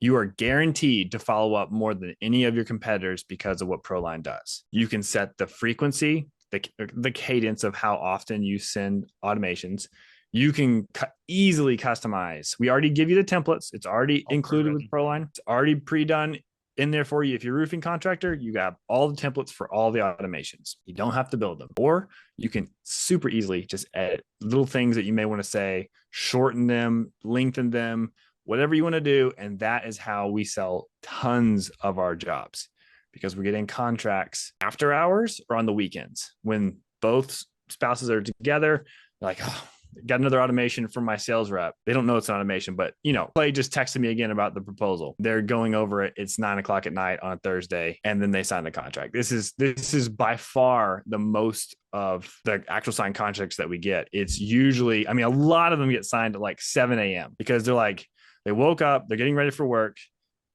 You are guaranteed to follow up more than any of your competitors because of what Proline does. You can set the frequency, the cadence of how often you send automations. You can easily customize. We already give you the templates. It's already All included with pre-written. Proline. It's already pre-done in there for you. If you're a roofing contractor, you got all the templates for all the automations. You don't have to build them. Or you can super easily just edit little things that you may want to say, shorten them, lengthen them, whatever you want to do. And that is how we sell tons of our jobs, because we're getting contracts after hours or on the weekends when both spouses are together. Like, oh, got another automation from my sales rep. They don't know it's an automation, but Clay just texted me again about the proposal. They're going over it. It's 9 o'clock at night on a Thursday, and then they sign the contract. This is by far the most of the actual signed contracts that we get. It's usually, I mean, a lot of them get signed at like 7 a.m. because they woke up, they're getting ready for work,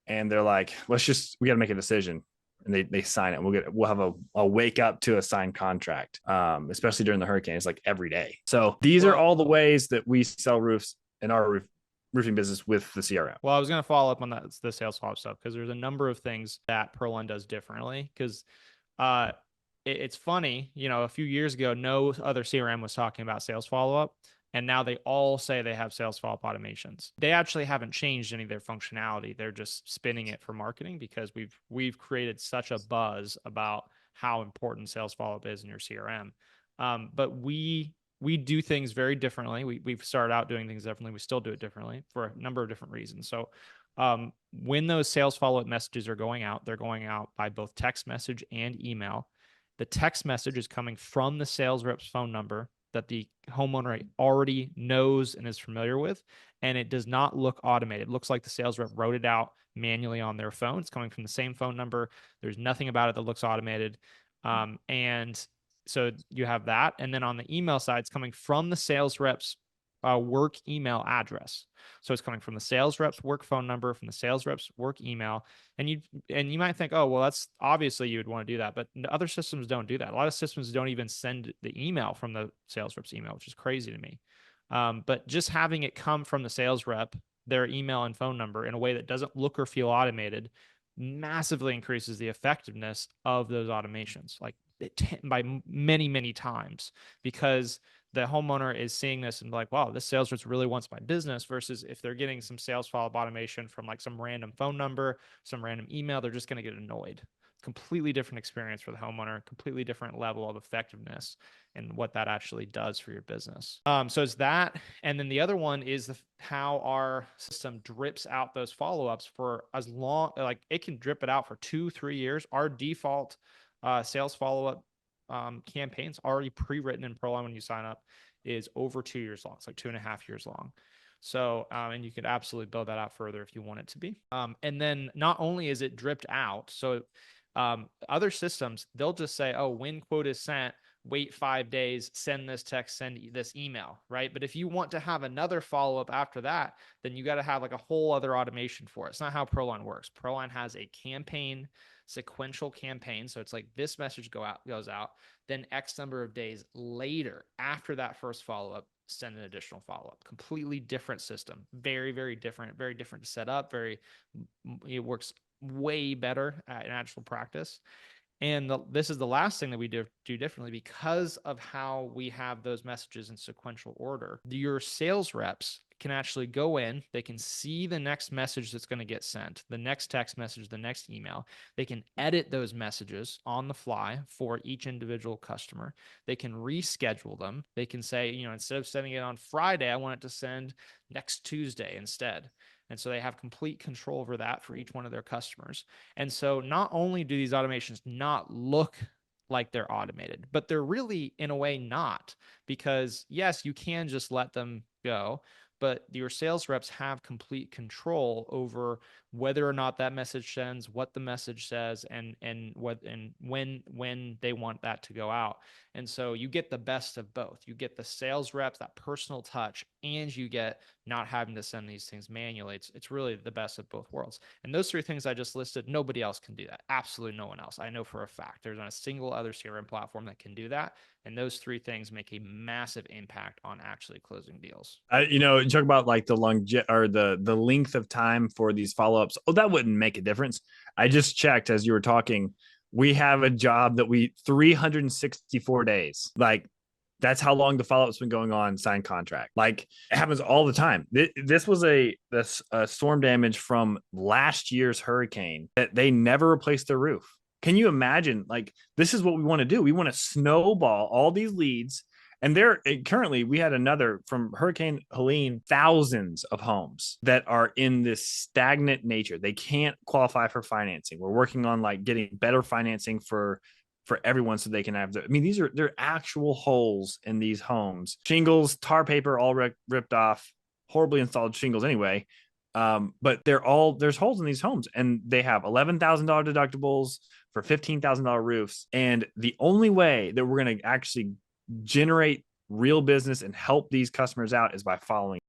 and they're like, we got to make a decision. And they sign it. We'll have a wake up to a signed contract, especially during the hurricane. It's like every day. So these are Well, all the ways that we sell roofs in our roofing business with the CRM. I was going to follow up on that, the sales follow-up stuff, because there's a number of things that Proline does differently. Because uh, it's funny, a few years ago, no other CRM was talking about sales follow-up. And now they all say they have sales follow-up automations. They actually haven't changed any of their functionality. They're just spinning it for marketing because we've created such a buzz about how important sales follow-up is in your CRM. But we do things very differently. We've started out doing things differently. We still do it differently for a number of different reasons. So when those sales follow-up messages are going out, they're going out by both text message and email. The text message is coming from the sales rep's phone number that the homeowner already knows and is familiar with, and it does not look automated. It looks like the sales rep wrote it out manually on their phone. It's coming from the same phone number. There's nothing about it that looks automated. And so you have that. And then on the email side, it's coming from the sales rep's work email address. So it's coming from the sales rep's work phone number, from the sales rep's work email. And you might think, oh, well, that's obviously you would want to do that, but other systems don't do that. A lot of systems don't even send the email from the sales rep's email, which is crazy to me. But just having it come from the sales rep, their email and phone number in a way that doesn't look or feel automated, massively increases the effectiveness of those automations, like by many, many times, because the homeowner is seeing this and like, wow, this sales rep really wants my business, versus if they're getting some sales follow-up automation from like some random phone number, some random email, they're just going to get annoyed. Completely different experience for the homeowner, completely different level of effectiveness and what that actually does for your business. So it's that. And then the other one is how our system drips out those follow-ups for as long, like it can drip it out for 2-3 years. Our default sales follow-up campaigns already pre-written in Proline when you sign up is over 2 years long. It's like 2.5 years long. So, and you could absolutely build that out further if you want it to be. And then not only is it dripped out, so other systems, they'll just say, oh, when quote is sent, wait 5 days, send this text, send this email, right? But if you want to have another follow-up after that, then you got to have like a whole other automation for it. It's not how Proline works. Proline has a campaign, sequential campaign. So it's like this message goes out, then X number of days later, after that first follow-up, send an additional follow-up. Completely different system. Very, very different to set up. It works way better in actual practice. And this is the last thing that we do differently because of how we have those messages in sequential order. Your sales reps can actually go in, they can see the next message that's going to get sent, the next text message, the next email. They can edit those messages on the fly for each individual customer. They can reschedule them. They can say, instead of sending it on Friday, I want it to send next Tuesday instead. And so they have complete control over that for each one of their customers. And so not only do these automations not look like they're automated, but they're really, in a way, not. Because yes, you can just let them go, but your sales reps have complete control over whether or not that message sends, what the message says, and when they want that to go out. And so you get the best of both. You get the sales reps, that personal touch, and you get not having to send these things manually. It's really the best of both worlds. And those three things I just listed, nobody else can do that. Absolutely no one else. I know for a fact there's not a single other CRM platform that can do that. And those three things make a massive impact on actually closing deals. You talk about like the or the length of time for these follow-ups. Oh, that wouldn't make a difference. I just checked as you were talking. We have a job that 364 days. Like, that's how long the follow-up's been going on, signed contract. Like, it happens all the time. This was a storm damage from last year's hurricane that they never replaced their roof. Can you imagine? Like, this is what we want to do. We want to snowball all these leads. And there currently, we had another from Hurricane Helene, thousands of homes that are in this stagnant nature. They can't qualify for financing. We're working on like getting better financing for everyone so they can have they're actual holes in these homes, shingles, tar paper, all ripped off, horribly installed shingles anyway. But there's holes in these homes, and they have $11,000 deductibles for $15,000 roofs. And the only way that we're going to actually generate real business and help these customers out is by following